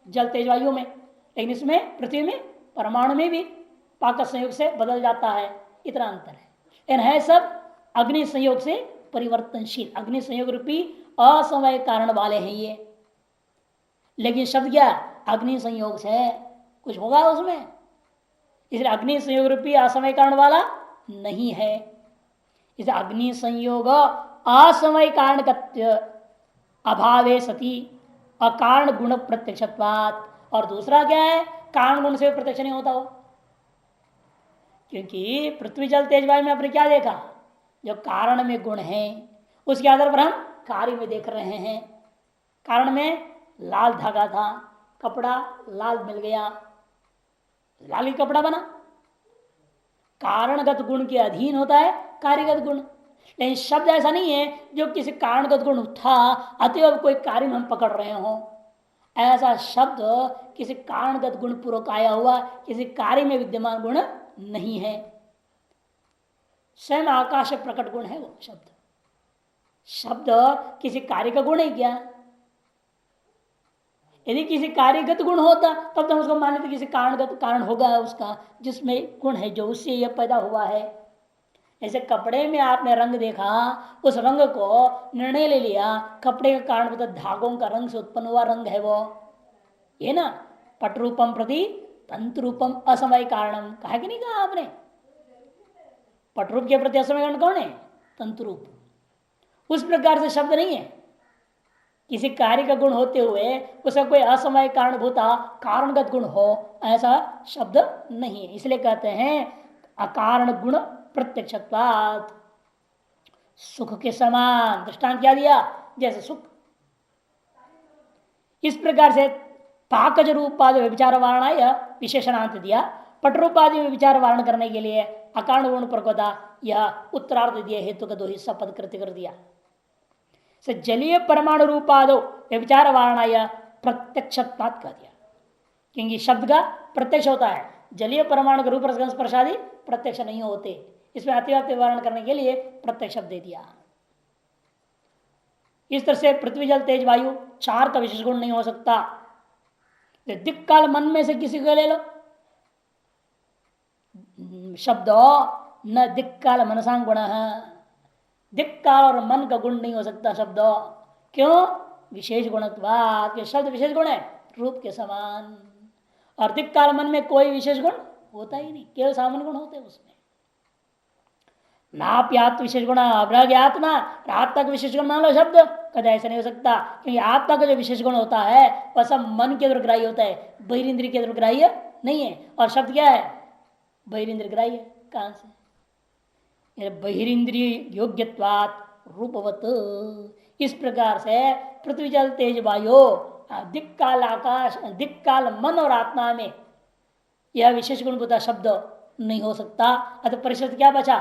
जल तेज वायु में। लेकिन इसमें पृथ्वी में परमाणु में भी पाक संयोग से बदल जाता है, इतना अंतर है। इन है सब अग्नि संयोग से परिवर्तनशील, अग्नि संयोग रूपी असमय कारण वाले हैं ये। लेकिन शब्द क्या? अग्नि संयोग से कुछ होगा उसमें, इसलिए अग्नि संयोग रूपी असमय कारण वाला नहीं है। इसे अग्नि संयोग असमय कारण अभावे सती अकारण गुण प्रत्यक्षत्वात्। और दूसरा क्या है? कारण गुण से प्रत्यक्ष नहीं होता हो। क्योंकि पृथ्वी जल तेज वायु में आपने क्या देखा? जो कारण में गुण है उसके आधार पर हम कार्य में देख रहे हैं। कारण में लाल धागा था, कपड़ा लाल मिल गया, लाल ही कपड़ा बना। कारणगत गुण के अधीन होता है कार्यगत गुण। लेकिन शब्द ऐसा नहीं है जो किसी कारणगत गुण था अतएव कोई कार्य में हम पकड़ रहे हो। ऐसा शब्द किसी कारणगत गुण पूर्वक आया हुआ किसी कार्य में विद्यमान गुण नहीं है। स्वयं आकाश प्रकट गुण है वो शब्द। शब्द किसी कार्य का गुण है क्या? यदि किसी कार्यगत गुण होता तब तो हम उसको मान लेते किसी कारणगत कारण होगा उसका, जिसमें गुण है जो उससे यह पैदा हुआ है। ऐसे कपड़े में आपने रंग देखा, उस रंग को निर्णय ले लिया कपड़े का कारण बता, धागों का रंग से उत्पन्न हुआ रंग है वो, ये ना। पट रूपम प्रति तंतु रूपम असमय कारणम कहा कि नहीं कहा आपने? पटरूप के प्रति असमय कारण कौन है? तंतु रूप। उस प्रकार से शब्द नहीं है किसी कार्य का गुण होते हुए उसका कोई असमय कारणभूता कारणगत गुण हो, ऐसा शब्द नहीं है। इसलिए कहते हैं अकारण गुण प्रत्यक्षत्वात्। सुख के समान दृष्टांत क्या दिया? जैसे सुख। इस प्रकार से पाकज रूपाद विचार वारणा विशेषणांत दिया। पटरूपादि में विचार वारण करने के लिए अकारण गुण प्रकोता यह उत्तरार्ध दिया, हेतु का दो हिस्सा पद कृत्य कर दिया। जलीय परमाणु रूपादो विचार वारणा प्रत्यक्षत्वात् कह दिया। क्योंकि शब्द का प्रत्यक्ष होता है, जलीय परमाणु के रूप रसगंध स्पर्श आदि प्रत्यक्ष नहीं होते। इसमें अतिव्याप्ति वारण करने के लिए प्रत्यक्ष शब्द दे दिया। इस तरह से पृथ्वी जल तेज वायु चार का विशेष गुण नहीं हो सकता। दिक् काल मन में से किसी को ले लो, शब्द न दिक् काल मनसांग गुण है। दिक् काल और मन का गुण नहीं हो सकता शब्द। क्यों? विशेष गुणत्वात्। शब्द विशेष गुण है रूप के समान, और दिक् काल मन में कोई विशेष गुण होता ही नहीं, केवल सामान्य गुण होते हैं उसमें। नाप्यात्म विशेष गुण अभ्रज्ञात्मा, आत्मा का विशेष गुण मान लो शब्द, कदा ऐसा नहीं हो सकता, क्योंकि आत्मा का जो विशेष गुण होता है वह सब मन के द्वारा ग्राह्य होता है, बहिरिंद्रिय के द्वारा ग्राह्य नहीं है। और शब्द क्या है? बहिरिंद्रिय ग्राह्य। कहां से? बहिरिंद्रिय योग्यत्वात् रूपवत। इस प्रकार से पृथ्वी जल तेज वायु दिक् काल आकाश, दिक् काल मन और आत्मा में यह विशेष गुण होता शब्द नहीं हो सकता। अतः परिषद क्या बचा?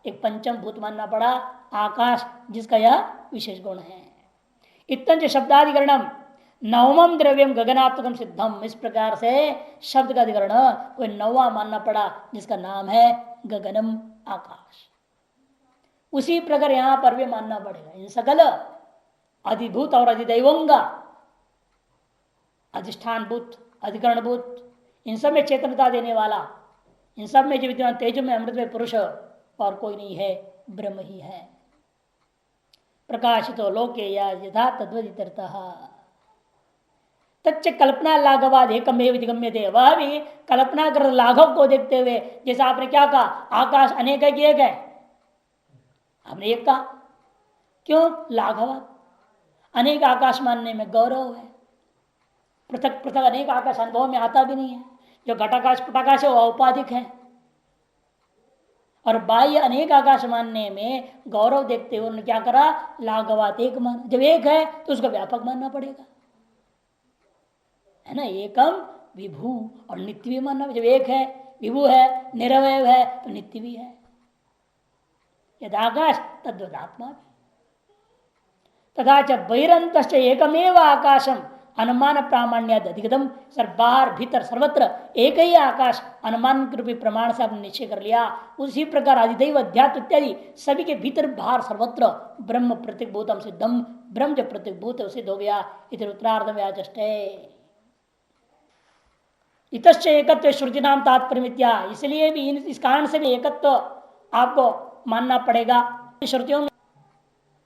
एक पंचम भूत मानना पड़ा, आकाश, जिसका यह विशेष गुण है। इतने शब्दाधिकरणम नवमम द्रव्यम गगनात्मकम सिद्धम। इस प्रकार से शब्द का अधिकरण कोई नौवा मानना पड़ा, जिसका नाम है गगनम, आकाश। उसी प्रकार यहां पर भी मानना पड़ेगा। इन सकल अधिभूत और अधिदैवंगा, अधिष्ठान भूत, अधिकरण भूत, इन सब में चेतनता देने वाला, इन सब में जो विद्यमान तेज में, अमृत में पुरुष और कोई नहीं है, ब्रह्म ही है। प्रकाशितो लोके या यथा तद्वदितरतः तच्च कल्पना लाघवाद एकमेव गम्यते। वह भी कल्पना कर लाघव को देखते हुए, जैसा आपने क्या कहा, आकाश अनेक है कि एक है? आपने एक कहा, क्यों? लाघवाद, अनेक आकाश मानने में गौरव है। पृथक पृथक अनेक आकाश अनुभव में आता भी नहीं है। जो घटाकाश पटाकाश है वो औपाधिक है, और बाह्य अनेक आकाश मानने में गौरव देखते हुए उन्होंने क्या करा? लाघवात एक माना। जब एक है तो उसको व्यापक मानना पड़ेगा, है ना। एकम विभू और नित्य भी मानना। जब एक है, विभू है, निरवय है, तो नित्य भी है। यदाकाश तद्वदात्मा भी। तथा च बहिरंत एकमेव आकाशम अनुमान प्रामाण्याद अधिगतम। सर बाहर भीतर सर्वत्र एक ही आकाश अनुमान रूपी प्रमाण से आपने निश्चय कर लिया। उसी प्रकार अधिदैव अध्यात्म इत्यादि सभी के भीतर बाहर सर्वत्र ब्रह्म प्रत्यक्भूतम सिद्धम। ब्रह्म जो प्रत्यक्भूत है सिद्ध हो गया। इधर उत्तरार्ध में आचष्टे इतश्च एकत्व श्रुति नाम तात्पर्य। इसलिए भी इस कारण से भी एकत्व आपको मानना पड़ेगा श्रुतियों में।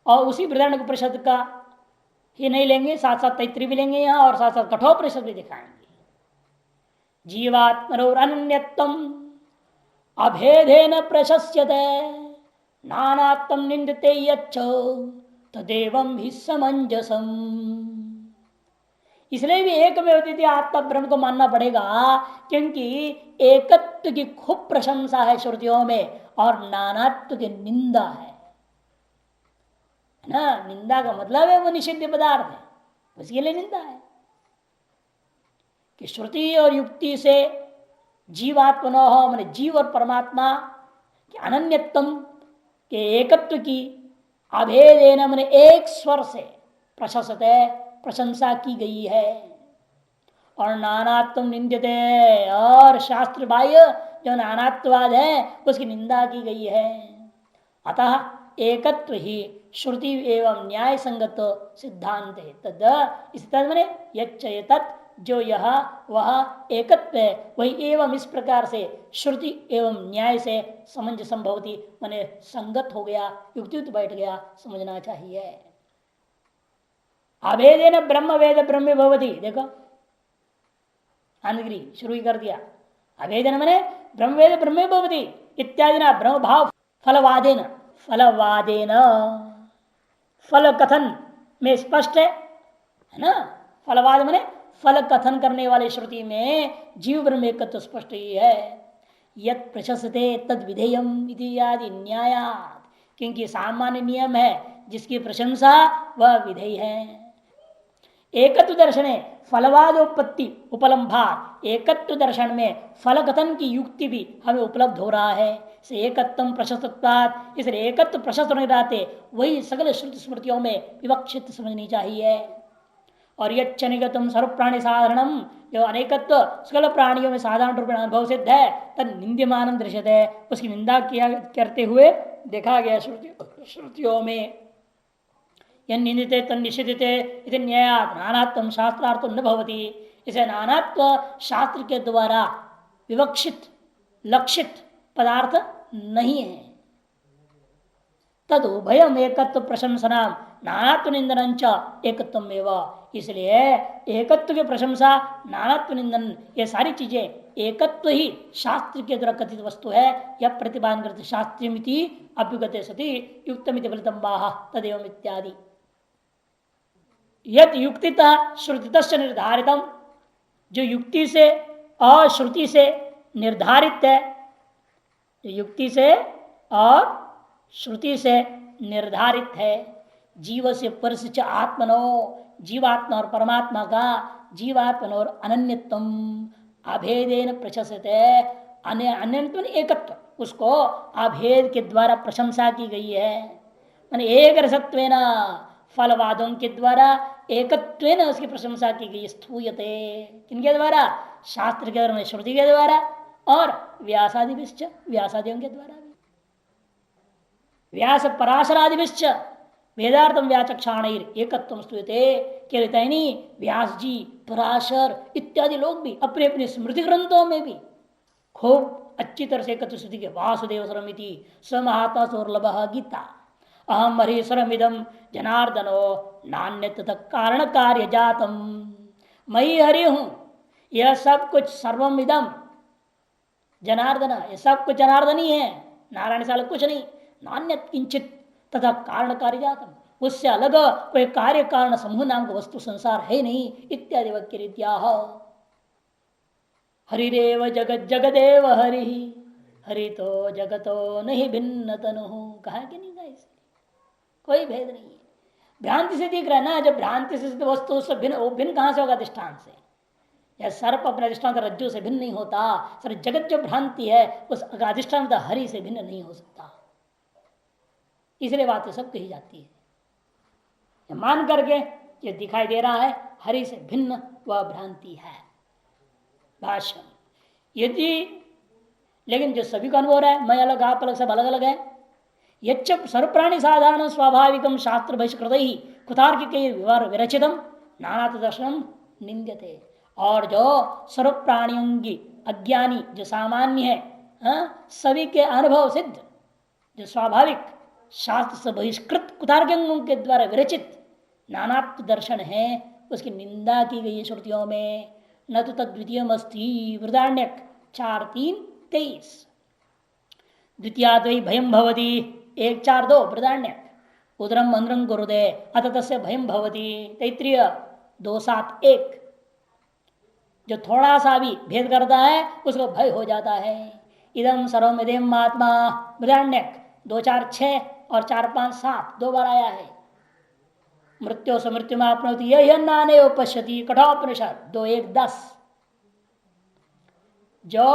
और उसी बृहदारण्यक उपनिषद का ही नहीं लेंगे, साथ साथ तैत्रीय भी लेंगे यहाँ, और साथ साथ कठोपनिषद भी दिखाएंगे। जीवात्मनोर अन्यत्वम अभेदेन प्रशस्यते नानात्म निंदते यच्च तदेवं हि समंजसम। इसलिए भी एक में होती थी आत्मा ब्रह्म को मानना पड़ेगा, क्योंकि एकत्व की खूब प्रशंसा है श्रुतियों में और नानात्व की निंदा है ना। निंदा का मतलब है वो निषिद्ध पदार्थ है, उसके लिए निंदा है कि श्रुति और युक्ति से जीवात्मनो मैंने जीव और परमात्मा के अनन्यत्व के एकत्व की अभेदेन मैंने एक स्वर से प्रशस्त है, प्रशंसा की गई है। और नानात्म निंदते, और शास्त्र बाह्य जो नानात्ववाद है उसकी निंदा की गई है। अतः एकत्व ही श्रुति एवं न्याय संगत सिद्धांत है। तद इस मैंने यच्च तत् जो यह वह एकत्व है वही एवं इस प्रकार से श्रुति एवं न्याय से समंजस संभवती मैंने संगत हो गया, युक्तियुक्त बैठ गया, समझना चाहिए। अभेदेन ब्रह्म वेद ब्रह्म भवती। देखो आनगिरी शुरू कर दिया। अभेदन मने ब्रह्म वेद ब्रह्म भवती इत्यादि ना ब्रह्म भाव फलवादेन, फलवादेन फल कथन में स्पष्ट है ना। फलवाद मने फल कथन करने वाले श्रुति में जीव ब्रह्म एकत्व स्पष्ट ही है। यत प्रशस्ते तद विधेयम इत्यादि न्यायात, क्योंकि सामान्य नियम है जिसकी प्रशंसा वह विधेय है। एकत्व दर्शन फलवादोत्पत्ति उपलम्भा, एकत्व दर्शन में फल कथन की युक्ति भी हमें उपलब्ध हो रहा है। से एकत्व प्रशस्तत्वात्, इसलिए एकत्व प्रशस्त नहीं रहते वही सगल श्रुति स्मृतियों में विवक्षित समझनी चाहिए। और यच्च निगतम सर्व प्राणी साधारणम, जो अनेकत्व सकल प्राणियों में साधारण रूप में अनुभव सिद्ध है, तद निंद्यमान दृश्यते, उसकी निंदा किया करते हुए देखा गया श्रुतियों में। निंदिते तन्निषिद्धते इति न्यायात् नानात्वं शास्त्रार्थो न भवति। इसे नानात्व शास्त्र के द्वारा विवक्षित लक्षित पदार्थ नहीं है। तद उभयम एकत्व प्रशंसना नानात्व निंदन एकत्वमेव, इसलिए एकत्व की प्रशंसा, नानात्व निंदन, ये सारी चीजें एकत्व ही शास्त्र के द्वारा कथित वस्तु है। यह प्रतिपादन करते शास्त्रीयमिति अभ्युगते सति युक्तमिति फलितम बाह तदेव इत्यादि। यद युक्तिता श्रुतितश्च निर्धारितम, जो युक्ति से और श्रुति से निर्धारित है, युक्ति से और श्रुति से निर्धारित है, जीव से परस्य आत्मनो, जीवात्मा और परमात्मा का, जीवात्मा और अनन्यत्वम अभेदेन प्रशस्यते, अन्यत्व एकत्व, उसको अभेद के द्वारा प्रशंसा की गई है। माने एक रसत्वेन, फलवादों के द्वारा एकत्वेन उसकी प्रशंसा की गई। स्थूयते किनके द्वारा? शास्त्र के द्वारा, श्रुति के द्वारा और व्यासादिभिश्च, व्यासादियों के द्वारा भी। व्यास पराशरादिभिश्च वेदार्थम व्याचक्षाणैर एकत्वम स्तुयते। केवल नहीं, व्यास जी, पराशर इत्यादि लोग भी अपने अपने स्मृति ग्रंथों में भी खूब अच्छी तरह से एकत्व स्तुति के। वासुदेव सरमिति समहाता सोर्लभ गीता, अहम हरीश्वरमिदम जनार्दनो नान्य तक कारण कार्य जातम, मैं ही हरि हूं, यह सब कुछ सर्वमिदम जनार्दन, ये सब कुछ जनार्दन ही है, नारायण से अलग कुछ नहीं। नान्य किंचित तथा कारण कार्य जातम, उससे अलग कोई कार्य कारण समूह नाम का वस्तु संसार है नहीं। इत्यादि वाक्य रीत्या हरिरेव जगत जगदेव हरि, हरि तो जगतो नहीं भिन्न तनु, कहा कि नहीं? कहा इसलिए कोई भेद नहीं है। भ्रांति से दिख रहा है ना, जब भ्रांति से वस्तु उससे भिन्न, वो भिन्न कहां से होगा? अधिष्ठान से। या सर्प अपने अधिष्ठान रज्जु से भिन्न नहीं होता। सर जगत जो भ्रांति है उस अधिष्ठान हरि से भिन्न नहीं हो सकता। इसलिए बातें सब कही जाती है। मान करके ये दिखाई दे रहा है हरि से भिन्न वह भ्रांति है। भाष्य यदि, लेकिन जो सभी का अनुभव रहा है, मैं अलग आप अलग, सब अलग अलग है। यच्च सर्वप्राणी साधारण स्वाभाविकम शास्त्र बहिष्कृत ही कुतार्किक विरचितम नानात दर्शनम निंद्यते। और जो सर्व प्राणियों की अज्ञानी जो सामान्य है, सभी के अनुभव सिद्ध जो स्वाभाविक शास्त्र से बहिष्कृत कुतार्किकों के द्वारा विरचित नानात्व दर्शन है, उसकी निंदा की गई श्रुतियों में। न तो तद्वितीय अस्ति वृदारण्यक 4:3-23, द्वितीयाद्वै भयम भवति 1:4-2 वृदारण्यक, उदरम अंद्रम गुरुदे अत तस्य भयम भवति तैत्रीय 2:7-1, जो थोड़ा सा भी भेद करता है उसको भय हो जाता है। इदम सर्वम इदम आत्मा बृहण्यक 2:4-6 और 4:5-7 दो बार आया है। मृत्यु से मृत्यु में आपनोति यह नाने उपश्यति कठोपनिषद 2:1-10। जो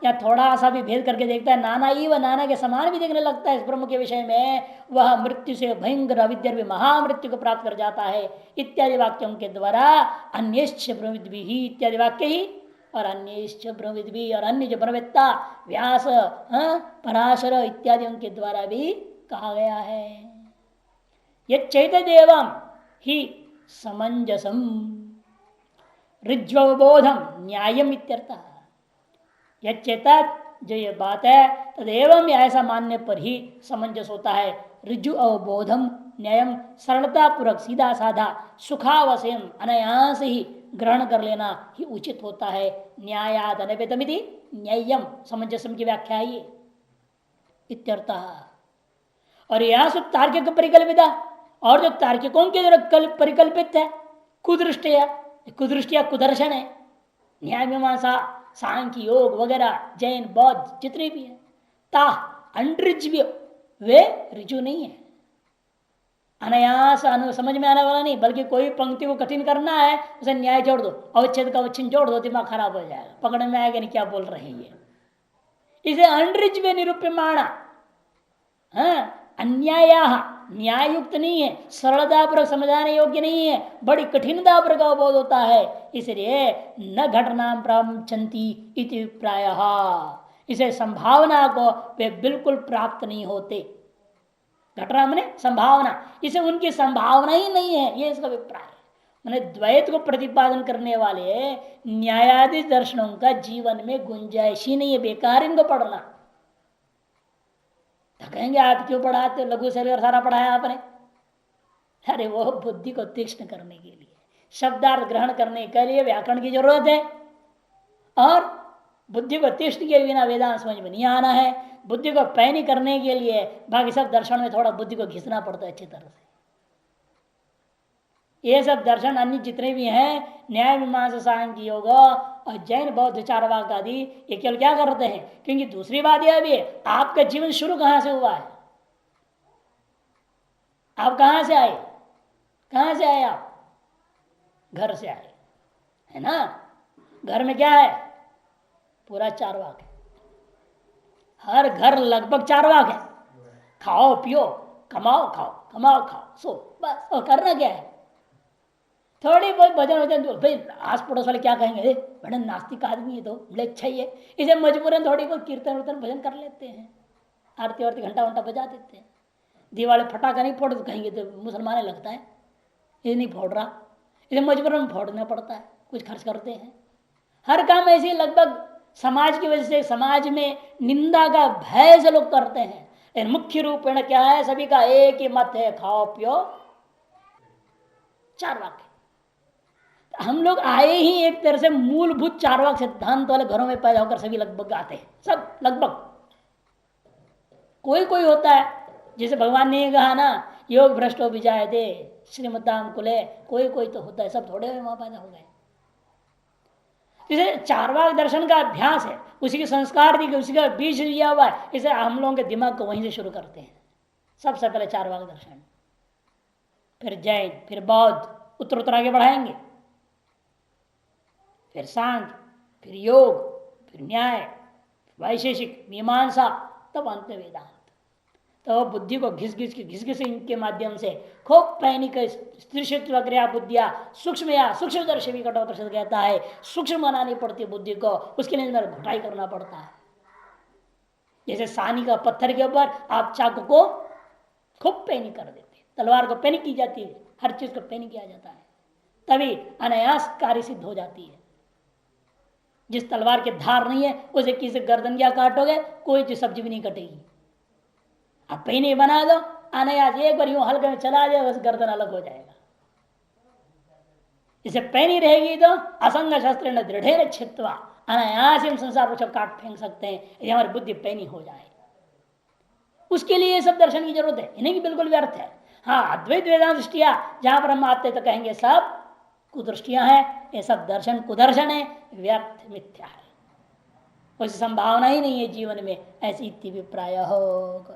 या थोड़ा सा भी भेद करके देखता है, नाना ही व नाना के समान भी देखने लगता है इस ब्रह्म के विषय में, वह मृत्यु से भयंकर अविद्या महामृत्यु को प्राप्त कर जाता है। इत्यादि वाक्यों के द्वारा अन्यश्च ब्रह्मविद भी इत्यादि वाक्य ही, और अन्यश्च ब्रह्मविद भी और अन्य जो ब्रह्मवेत्ता व्यास पराशर इत्यादि उनके द्वारा भी कहा गया है। यह चैतदेवम ही समंजसम ऋज्वबोधम न्यायम इत्यर्थः। यह चेता जो ये बात है तदेवं ऐसा मानने पर ही समंजस होता है। ऋजु अवबोधम न्यायम सरलता पूर्वक सीधा साधा सुखावश्यम अनायास ही ग्रहण कर लेना ही उचित होता है। न्यायाद अनवेदमिति न्यायम समंजसम की व्याख्या है ये इत्यर्थः। और यह सब तार्किक परिकल्पिता, और जो तार्किकों के द्वारा परिकल्पित है कुदृष्टिया, कुदृष्टिया कुदर्शन है। न्याय मीमांसा सांख्य योग वगैरह जैन बौद्ध जितने भी है ता अनृज भी वे ऋजु नहीं है। अनायास समझ में आने वाला नहीं, बल्कि कोई पंक्ति को कठिन करना है उसे न्याय जोड़ दो, अवच्छेद का अवच्छिन्न जोड़ दो, दिमाग खराब हो जाएगा, पकड़ में आएगा नहीं क्या बोल रहे हैं ये। इसे अनृज वे निरूप्यमाणा, अन्याय न्याय युक्त नहीं है, सरलतापूर्वक समझाने योग्य नहीं है, बड़ी कठिनता पर का बोध होता है। इसलिए न घटना प्राप्यन्ति इति प्रायः, इसे संभावना को वे बिल्कुल प्राप्त नहीं होते। घटना माने संभावना, इसे उनकी संभावना ही नहीं है, ये इसका अभिप्राय है। मैंने द्वैत को प्रतिपादन करने वाले न्यायादि दर्शनों का जीवन में गुंजाइश ही नहीं है, बेकार इनको पढ़ना। कहेंगे आप क्यों पढ़ाते, लघु शरीर सारा पढ़ाया आपने। अरे वो बुद्धि को तीक्ष्ण करने के लिए, शब्दार्थ ग्रहण करने के लिए व्याकरण की जरूरत है, और बुद्धि को तिष्ठ के बिना वेदांत समझ में नहीं आना है। बुद्धि को पैनी करने के लिए बाकी सब दर्शन में थोड़ा बुद्धि को घिसना पड़ता है अच्छी तरह से। ये सब दर्शन अन्य जितने भी हैं, न्याय मीमांसा सांख्य योग और जैन बौद्ध चारवाक आदि, ये केवल क्या करते हैं? क्योंकि दूसरी बात यह भी है, आपका जीवन शुरू कहां से हुआ है? आप कहां से आए? कहां से आए आप? घर से आए, है ना? घर में क्या है? पूरा चारवाक है। हर घर लगभग चारवाक है। खाओ पियो, कमाओ खाओ, कमाओ खाओ, सो, बस। और करना क्या है? थोड़ी बहुत भजन वजन, भाई आस पड़ोस वाले क्या कहेंगे, बड़े नास्तिक आदमी है, तो बड़े अच्छा ही है, इसे मजबूरन थोड़ी बहुत कीर्तन वर्तन भजन कर लेते हैं, आरती वारती घंटा घंटा बजा देते हैं। दिवाली फटाका नहीं फोड़ तो कहेंगे तो मुसलमान लगता है, ये नहीं फोड़ रहा, इसे मजबूरन फोड़ना पड़ता है, कुछ खर्च करते हैं। हर काम ऐसे लगभग समाज की वजह से, समाज में निंदा का भय से लोग करते हैं। लेकिन मुख्य रूप में क्या है? सभी का एक ही मत है, खाओ पियो चारवाक। हम लोग आए ही एक तरह से मूलभूत चारवाक सिद्धांत वाले घरों में पैदा होकर सभी लगभग आते हैं, सब लगभग। कोई कोई होता है, जैसे भगवान ने कहा ना, योग भ्रष्टो विजाय दे श्रीमताम कुले, कोई कोई तो होता है, सब थोड़े वहां पैदा हो गए। जैसे चारवाक दर्शन का अभ्यास है, उसी के संस्कार दी, उसी का बीज लिया हुआ है, इसे हम लोगों के दिमाग को वहीं से शुरू करते हैं। सबसे पहले चारवाक दर्शन, फिर जैन, फिर बौद्ध, उत्तर उत्तर आगे बढ़ाएंगे, फिर सांख्य, फिर योग, फिर न्याय, वैशेषिक, मीमांसा, तब अंत वेदांत। तो बुद्धि को घिस घिस इनके माध्यम से खूब पैनिक स्त्रीशित्व बुद्धिया सूक्ष्म या सूक्ष्मदर्शी भी कठोर कहता है, सूक्ष्म बनानी पड़ती बुद्धि को, उसके लिए मेरे घुटाई करना पड़ता है। जैसे सानी का पत्थर के ऊपर आप चाकू को खूब पैनी कर देते, तलवार को पैनी की जाती है, हर चीज को पैनी किया जाता है, तभी अनायास कार्य सिद्ध हो जाती है। जिस तलवार के धार नहीं है उसे किसी गर्दन क्या काटोगे, कोई चीज सब्जी भी नहीं कटेगी। अब पैनी बना दो, अनायास एक बार यूं हल्के में चला जाए, बस गर्दन अलग हो जाएगा। इसे पैनी रहेगी तो असंग शस्त्र न दृढ़ छित्वा, अनायास हम संसार को काट फेंक सकते हैं, यदि हमारी बुद्धि पैनी हो जाए। उसके लिए सब दर्शन की जरूरत है, इन्हें भी बिल्कुल व्यर्थ है। हाँ, अद्वैत वेदांत दृष्टिया जहां पर हम आते तो कहेंगे सब कुदृष्टियां हैं, ये सब दर्शन कुदर्शन है, व्यर्थ मिथ्या है, कोई संभावना ही नहीं है जीवन में, ऐसी इत्यादि प्राय हो।